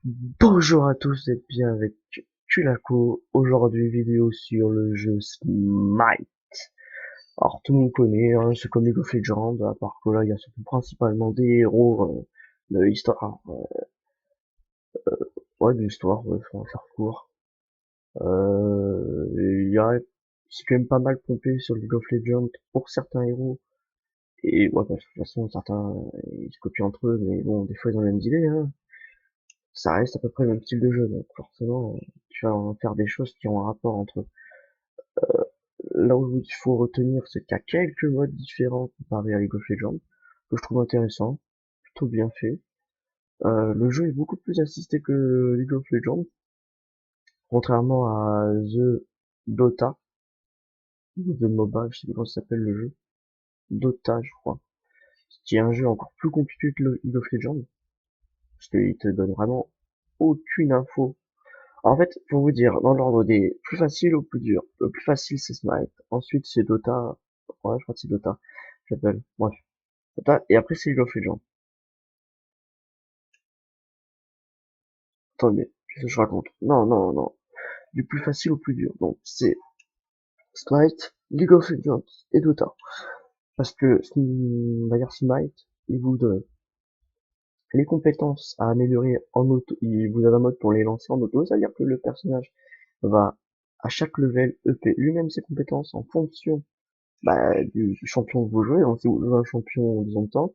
Bonjour à tous, vous êtes bien avec Kulako. Aujourd'hui, vidéo sur le jeu Smite. Alors, tout le monde connaît, hein, c'est comme League of Legends, à part que là, il y a surtout principalement des héros de l'histoire. Ouais, de l'histoire, ouais, faut en faire court. Il y a, c'est quand même pas mal pompé sur League of Legends pour certains héros. Et ouais, bah, de toute façon, certains, ils se copient entre eux, mais bon, des fois, ils ont les mêmes idées, hein. Ça reste à peu près le même style de jeu, donc forcément, tu vas en faire des choses qui ont un rapport entre eux. Là où il faut retenir, c'est qu'il y a quelques modes différents comparé à League of Legends, que je trouve intéressant, plutôt bien fait. Le jeu est beaucoup plus assisté que League of Legends, contrairement à The Dota, ou The MOBA, je sais plus comment ça s'appelle le jeu, Dota je crois, qui est un jeu encore plus compliqué que le League of Legends, parce qu'il te donne vraiment aucune info. En fait, pour vous dire, dans l'ordre des plus faciles au plus dur, le plus facile c'est Smite, ensuite c'est Dota, ouais je crois que c'est Dota, j'appelle, bref, Dota, et après c'est League of Legends. Attendez, qu'est-ce que je raconte? Non, non, non. Du plus facile au plus dur. Donc, c'est Smite, League of Legends et Dota. Parce que, on va dire Smite, il vous donne les compétences à améliorer en auto. Vous avez un mode pour les lancer en auto, c'est-à-dire que le personnage va, à chaque level, EP lui-même ses compétences en fonction du champion que vous jouez. Donc, si vous jouez un champion, disons, tank,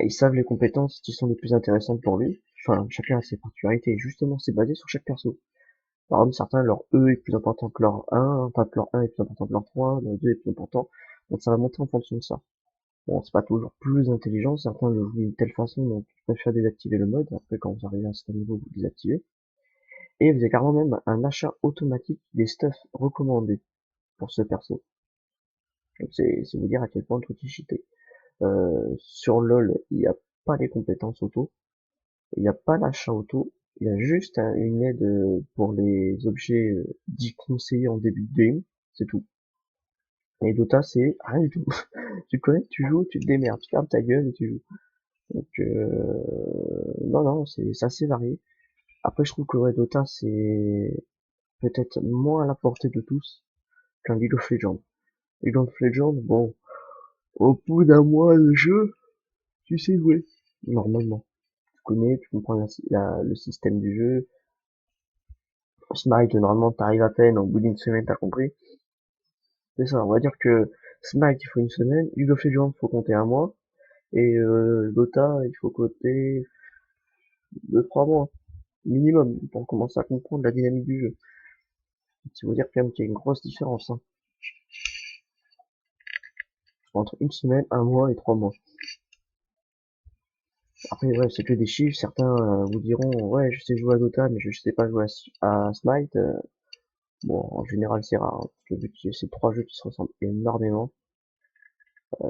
ils savent les compétences qui sont les plus intéressantes pour lui. Enfin, chacun a ses particularités. Et justement, c'est basé sur chaque perso. Par exemple, certains, leur E est plus important que leur 1, enfin que leur 1 est plus important que leur 3, leur 2 est plus important. Donc ça va monter en fonction de ça. Bon, c'est pas toujours plus intelligent, certains le jouent d'une telle façon, donc ils préfèrent désactiver le mode. Après, quand vous arrivez à un certain niveau, vous désactivez. Et vous avez carrément même un achat automatique des stuffs recommandés pour ce perso. Donc c'est vous dire à quel point le truc est cheaté. Sur LoL, il n'y a pas les compétences auto, il n'y a pas l'achat auto, il y a juste une aide pour les objets dits conseillés en début de game, c'est tout. Et Dota, c'est rien du tout. Tu connais, tu joues, tu te démerdes, tu fermes ta gueule et tu joues. Donc, non, non, c'est assez varié. Après, je trouve que ouais, Dota, c'est peut-être moins à la portée de tous qu'un League of Legends. League of Legends, bon, au bout d'un mois de jeu, tu sais jouer. Normalement. Tu connais, tu comprends le système du jeu. Smite, normalement, t'arrives à peine, au bout d'une semaine, t'as compris. C'est ça, on va dire que Smite, il faut une semaine, League of Legends, il faut compter un mois, et Dota, il faut compter 2-3 mois, minimum, pour commencer à comprendre la dynamique du jeu. Ça veut dire quand même qu'il y a une grosse différence, hein, entre une semaine, un mois et 3 mois. Après, ouais, c'est que des chiffres, certains vous diront, ouais, je sais jouer à Dota, mais je sais pas jouer à Smite. Bon, en général, c'est rare, hein, parce que vu que c'est 3 jeux qui se ressemblent énormément,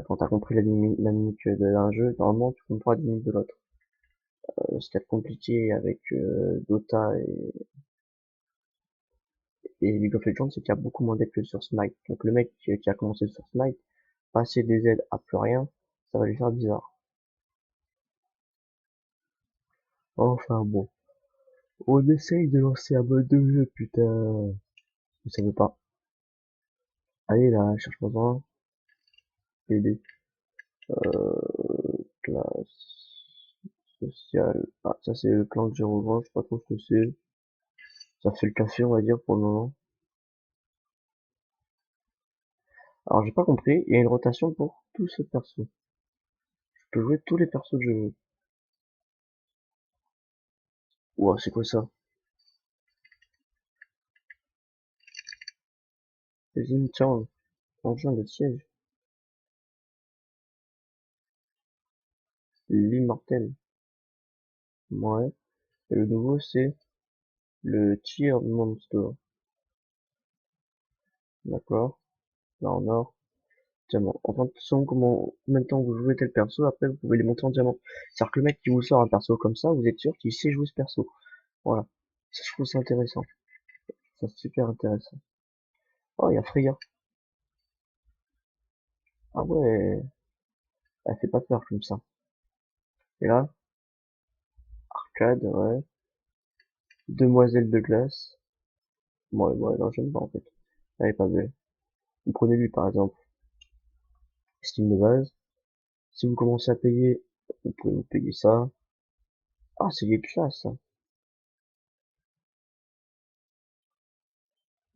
quand t'as compris la dynamique d'un jeu, normalement, tu comprends la dynamique de l'autre. Ce qui est compliqué avec Dota et League of Legends, c'est qu'il y a beaucoup moins d'aides que sur Smite. Donc le mec qui a commencé sur Smite, passer des aides à plus rien, ça va lui faire bizarre. Enfin bon, on essaye de lancer un mode de jeu, putain. Mais ça veut pas. Allez là, cherche-moi un. PD. Classe sociale. Ah, ça c'est le clan que j'ai rejoint, je sais pas trop ce que c'est. Ça fait le café, on va dire, pour le moment. Alors j'ai pas compris, il y a une rotation pour tous ces persos. Je peux jouer tous les persos que je veux. Ouah, c'est quoi ça? Les tiens, engin de siège. L'immortel. Ouais. Et le nouveau, c'est le Tier Monster. D'accord. Là, en or. Diamant. En fonction de combien de temps vous jouez tel perso, après, vous pouvez les monter en diamant. C'est-à-dire que le mec qui vous sort un perso comme ça, vous êtes sûr qu'il sait jouer ce perso. Voilà. Ça, je trouve ça intéressant. Ça, c'est super intéressant. Oh, il y a Freya. Ah ouais. Elle fait pas peur comme ça. Et là, Cad, ouais. Demoiselle de glace. Ouais, non, j'aime pas en fait. Elle est pas belle. Vous prenez lui par exemple. Style de base. Si vous commencez à payer, vous pouvez vous payer ça. Ah, c'est les classes, ça.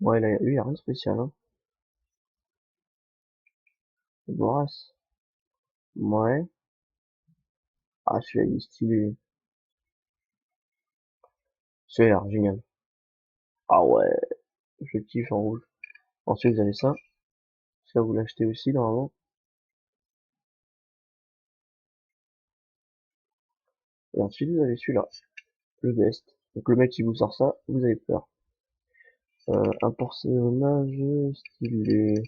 Ouais, là, lui, y a rien de spécial, hein. Boras. Ouais. Ah, celui-là, il est stylé. Celui-là, il a l'air génial. Ah ouais, je kiffe en rouge. Ensuite, vous avez ça. Ça, vous l'achetez aussi, normalement. Et ensuite, vous avez celui-là. Le best. Donc, le mec qui vous sort ça, vous avez peur. Un personnage stylé.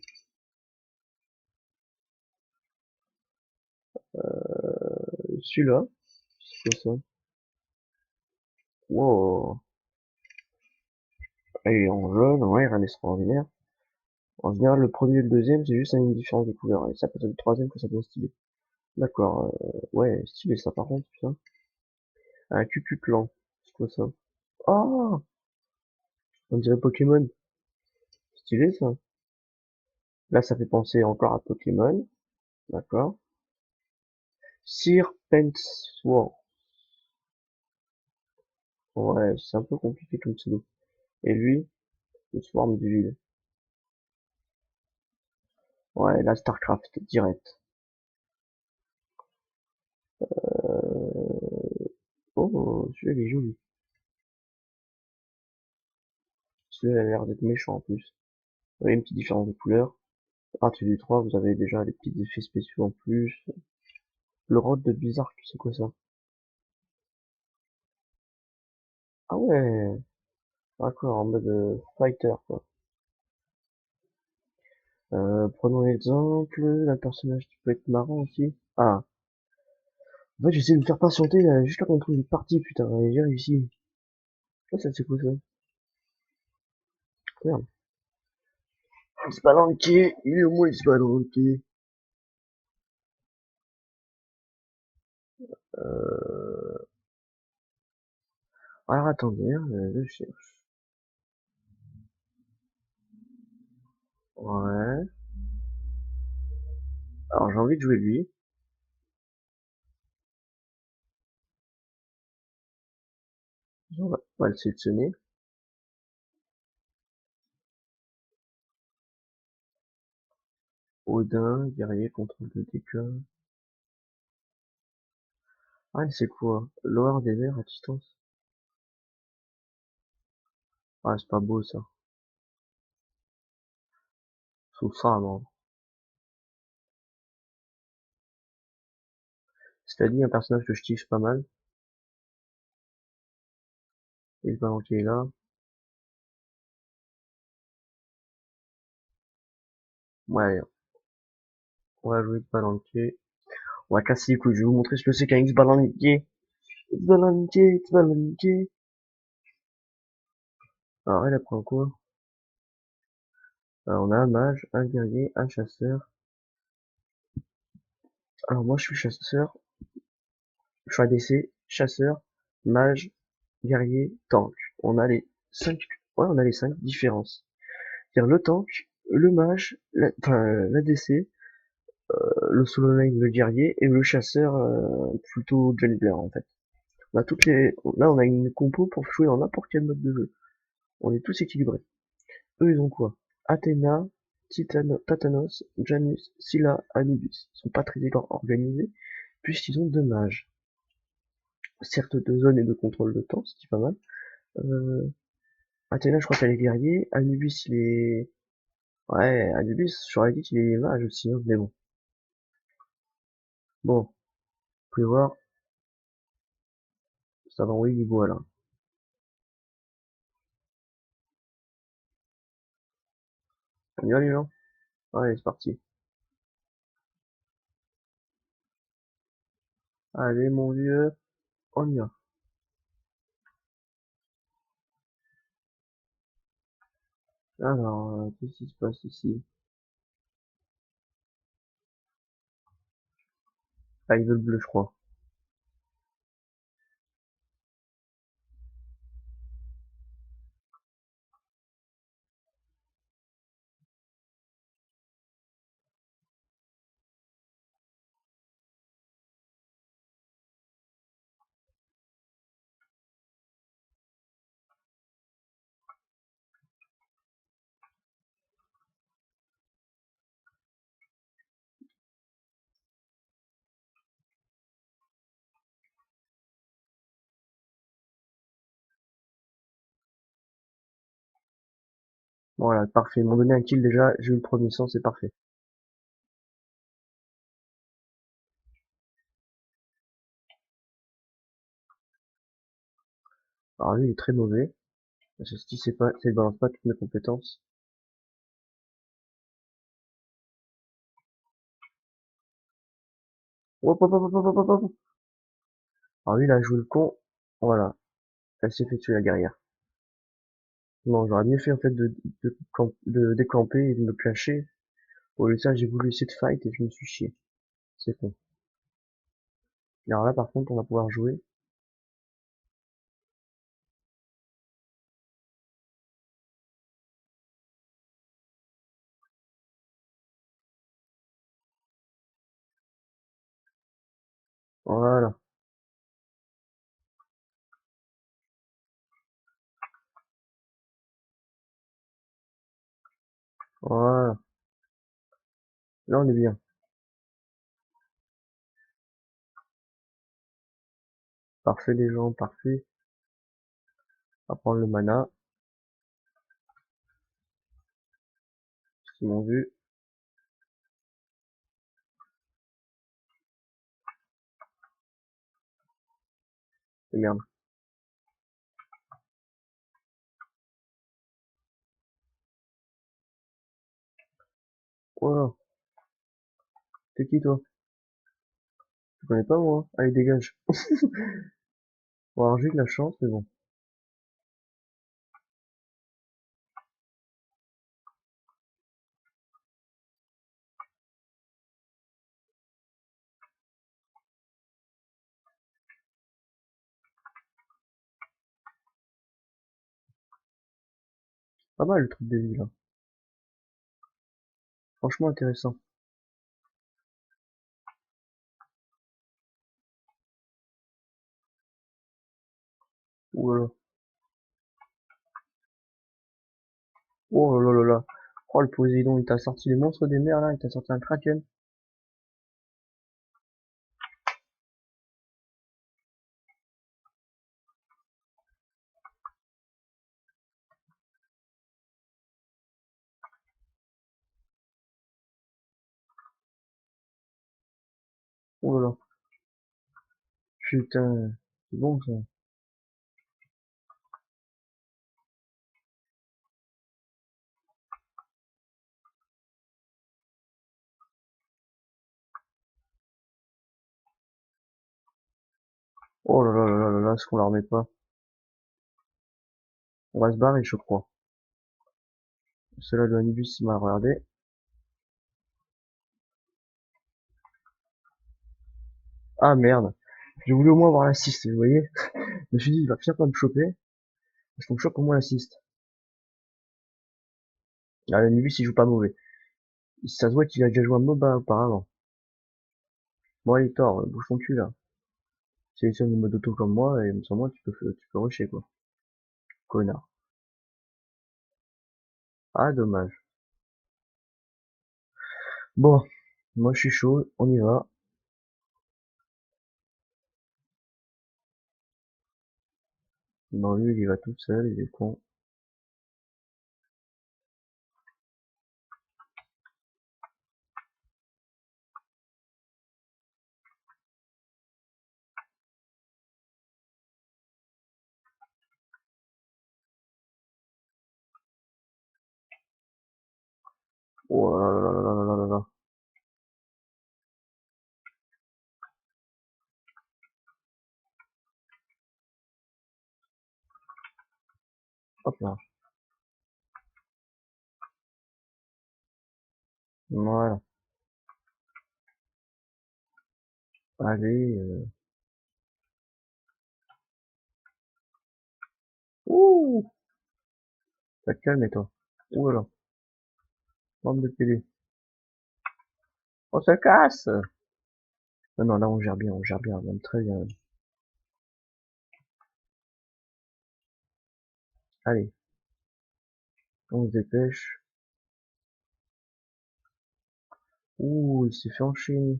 Celui-là. C'est quoi ça? Wow. Ah, il est en jaune, ouais, rien d'extraordinaire. En général, le premier et le deuxième, c'est juste une différence de couleur. Et ça peut être le troisième que ça devient stylé. D'accord, ouais, stylé ça par contre, putain. Un Cucutlan. C'est quoi ça? Oh! On dirait Pokémon. Stylé ça. Là, ça fait penser encore à Pokémon. D'accord. Serpentsworn. Ouais, c'est un peu compliqué comme pseudo. Et lui, le Swarm du vide. Ouais, là, Starcraft, direct. Oh, celui-là, il est joli. Celui-là, il a l'air d'être méchant en plus. Vous voyez une petite différence de couleur. À partir du 3, vous avez déjà les petits effets spéciaux en plus. Le rod de Bizarre, c'est quoi ça? Ah ouais, d'accord, en mode fighter, quoi. Prenons l'exemple d'un personnage qui peut être marrant aussi. Ah, en fait, j'essaie de me faire patienter, là, juste là qu'on trouve une partie, putain, et j'ai réussi. Ah, ça, c'est quoi ça? Merde. Spelunky, il est où moi, Spelunky? Euh... Alors, attendez, hein, je cherche. Ouais. Alors, j'ai envie de jouer lui. On va le sélectionner. Odin, guerrier, contrôle de dégâts. Ah, c'est quoi? L'horreur des mers à distance. Ah, c'est pas beau, ça. Sous ça, non. C'est-à-dire un personnage que je kiffe pas mal. Et le ballon qui est là. Ouais, on va jouer de Palanquet. On va casser les couilles, je vais vous montrer ce que c'est qu'un X-Palanquet. X-Palanquet, X-Palanquet. Alors, elle apprend quoi? Alors, on a un mage, un guerrier, un chasseur. Alors, moi, je suis chasseur. Je suis ADC, chasseur, mage, guerrier, tank. On a les 5, ouais, on a les 5 différences. C'est-à-dire le tank, le mage, l'ADC, le solo lane, le guerrier, et le chasseur, plutôt jungler, en fait. On a toutes les, là, on a une compo pour jouer dans n'importe quel mode de jeu. On est tous équilibrés. Eux, ils ont quoi? Athéna, Tatanos, Janus, Scylla, Anubis. Ils sont pas très organisés, puisqu'ils ont deux mages. Certes, deux zones et de contrôle de temps, ce qui est pas mal. Euh, Athéna, je crois qu'elle est guerrier. Anubis, il est... Ouais, Anubis, j'aurais dit qu'il est mage aussi, hein, mais bon. Bon, vous pouvez voir, ça va envoyer du bois, là. On y va, les gens? Allez, c'est parti. Allez, mon vieux, on y va. Alors, qu'est-ce qui se passe ici? Ah, il veut le bleu, je crois. Voilà, parfait. Ils m'ont donné un kill déjà, j'ai eu le premier sang, c'est parfait. Alors lui, il est très mauvais. Parce que si c'est pas, ça ne balance pas toutes mes compétences. Hop, hop, hop, hop, hop, hop, hop. Alors lui, il a joué le con. Voilà. Elle s'est fait tuer la guerrière. Non, j'aurais mieux fait en fait de décamper et de me cacher. Au lieu de ça, j'ai voulu essayer de fight et je me suis chié. C'est con. Et alors là, par contre, on va pouvoir jouer. Voilà. Voilà. Là, on est bien. Parfait, les gens, parfait. On va prendre le mana. Parce qu'ils m'ont vu. Et merde. Voilà. T'es qui, toi? Tu connais pas, moi? Hein. Allez, dégage. Bon, alors, j'ai eu de la chance, mais bon. Pas mal, le truc de vie, là. Franchement intéressant. Ouh là là. Oh là là là là. Oh, le Poséidon, il t'a sorti les monstres des mers, là. Il t'a sorti un Kraken. Oh là là. Putain. C'est bon, ça. Oh là là là là là là, ce qu'on la remet pas. On va se barrer, je crois. Cela de Anubis, il m'a regardé. Ah, merde. J'ai voulu au moins avoir l'assist, vous voyez? Je me suis dit, il va finir par me choper. Parce qu'on me chope au moins l'assist. Ah, Anubis, il joue pas mauvais. Ça se voit qu'il a déjà joué à MOBA auparavant. Bon, allez, Thor, bouge ton cul, là. Sélectionne le mode auto comme moi, et sans moi, tu peux rusher, quoi. Connard. Ah, dommage. Bon. Moi, je suis chaud, on y va. Non, lui, il y va tout seul, il est con. Oh là là là là là là là là. Hop là. Voilà. Allez. Ouh. Ça te calme, et toi. Ouh là. Bande de PD. On se casse! Non, non, là, on gère bien, même très bien. Allez. On se dépêche. Ouh, il s'est fait enchaîner.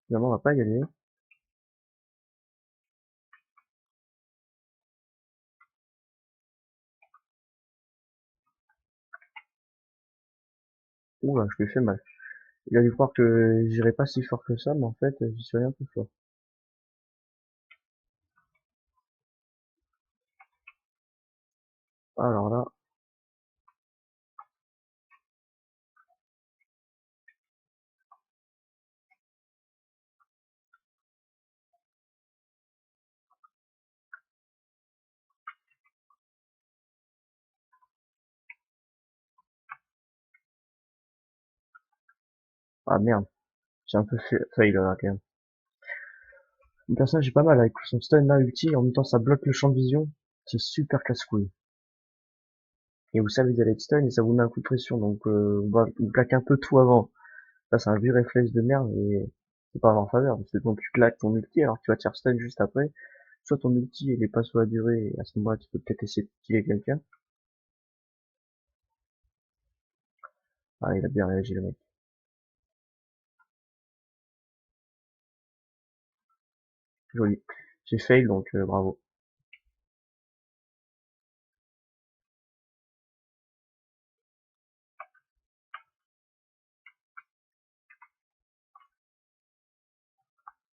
Finalement, on va pas y aller. Oula, je lui ai fait mal. Il a dû croire que j'irais pas si fort que ça, mais en fait, j'y suis rien plus fort. Alors là, ah merde, j'ai un peu fail là quand même. Mon personnage est pas mal avec son stun là ulti, en même temps ça bloque le champ de vision, c'est super casse-couille. Et vous savez, vous allez être stun et ça vous met un coup de pression, donc vous claquez un peu tout avant. Là c'est un vieux réflexe de merde et c'est pas en leur faveur, parce que quand tu claques ton ulti alors que tu vas te faire stun juste après, soit ton ulti il est pas sur la durée, et à ce moment-là tu peux peut-être essayer de killer quelqu'un. Ah il a bien réagi le mec. Joli. J'ai fail donc bravo.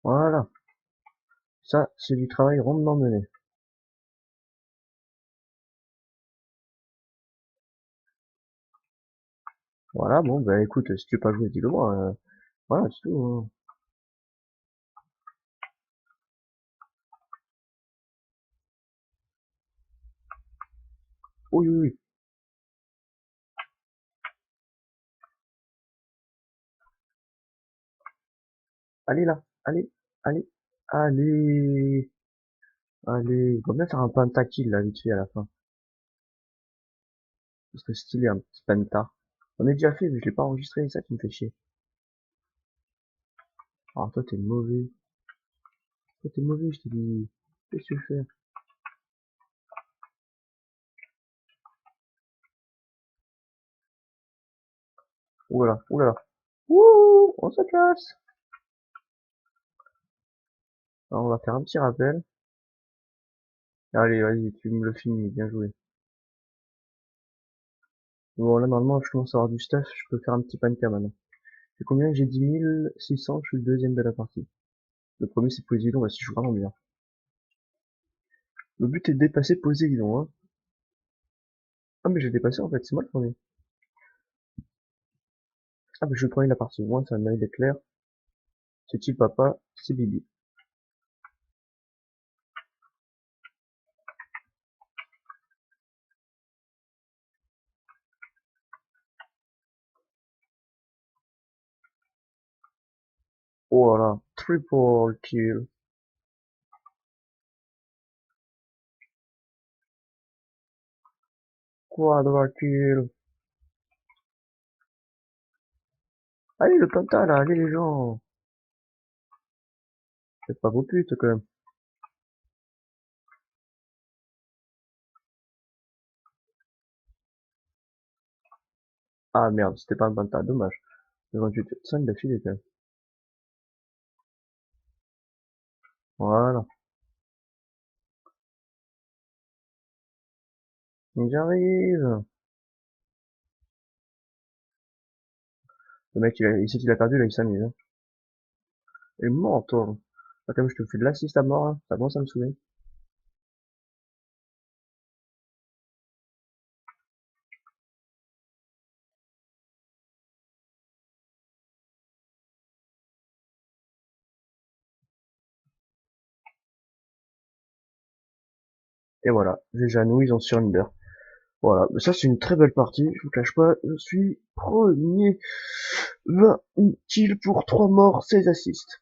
Voilà. Ça, c'est du travail rondement mené. Voilà, bon, bah écoute, si tu veux pas jouer, dis-le moi. Voilà, c'est tout, hein. Oui, oui, oui. Allez là, allez, allez, allez, allez. Il va bien faire un pentakill là, vite fait à la fin. Parce que stylé, un petit penta. On est déjà fait, mais je l'ai pas enregistré, c'est ça qui me fait chier. Ah, toi t'es mauvais. Toi t'es mauvais, je te dis. Qu'est-ce que tu veux faire? Oulala, oulala. Ouh, on se casse. Alors, on va faire un petit rappel. Allez, vas-y, tu me le finis, bien joué. Bon, là, normalement, je commence à avoir du stuff, je peux faire un petit panka maintenant. J'ai combien? J'ai 10 600, je suis le deuxième de la partie. Le premier, c'est Poséidon, bah, si je joue vraiment bien. Le but est de dépasser Poséidon, hein. Ah, mais j'ai dépassé, en fait, c'est moi le premier. Ah, mais je suis le premier de la partie. Moi, ça mérite d'être clair. C'est-il papa? C'est Bibi. Oh là là. Triple kill. Quadra kill. Allez, le penta, là, allez, les gens. Faites pas vos putes, quand même. Ah, merde, c'était pas un penta, dommage. Le 28 d'affilée, quand même. Voilà. J'arrive. Le mec, il sait qu'il a perdu, là, il s'amuse, hein. Il est mort, toi. Ah, quand même, je te fais de l'assist à mort, hein. Ça commence à me saouler. Et voilà. Les Janous, ils ont surrender. Voilà. Mais ça, c'est une très belle partie. Je vous cache pas. Je suis premier. 20 kills pour 3 morts, 16 assists.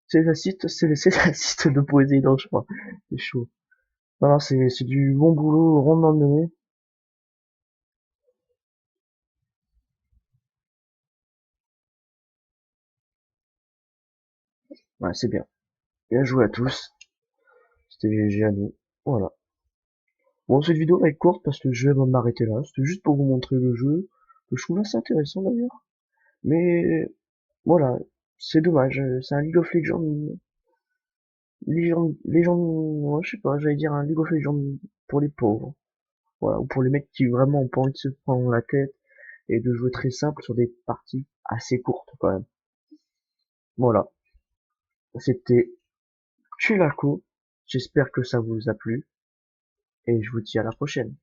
16 assists, c'est les 16 assists de Poséidon, je crois. C'est chaud. Non, non, c'est du bon boulot, rondement mené. Ouais, c'est bien. Bien joué à tous. C'était GG à nous. Voilà. Bon, cette vidéo va être courte parce que je vais m'arrêter là. C'était juste pour vous montrer le jeu, que je trouve assez intéressant d'ailleurs. Mais voilà, c'est dommage. C'est un League of Legends, ouais, je sais pas, j'allais dire un League of Legends pour les pauvres. Voilà, ou pour les mecs qui vraiment ont pas envie de se prendre la tête et de jouer très simple sur des parties assez courtes quand même. Voilà, c'était Chulaco. J'espère que ça vous a plu et je vous dis à la prochaine.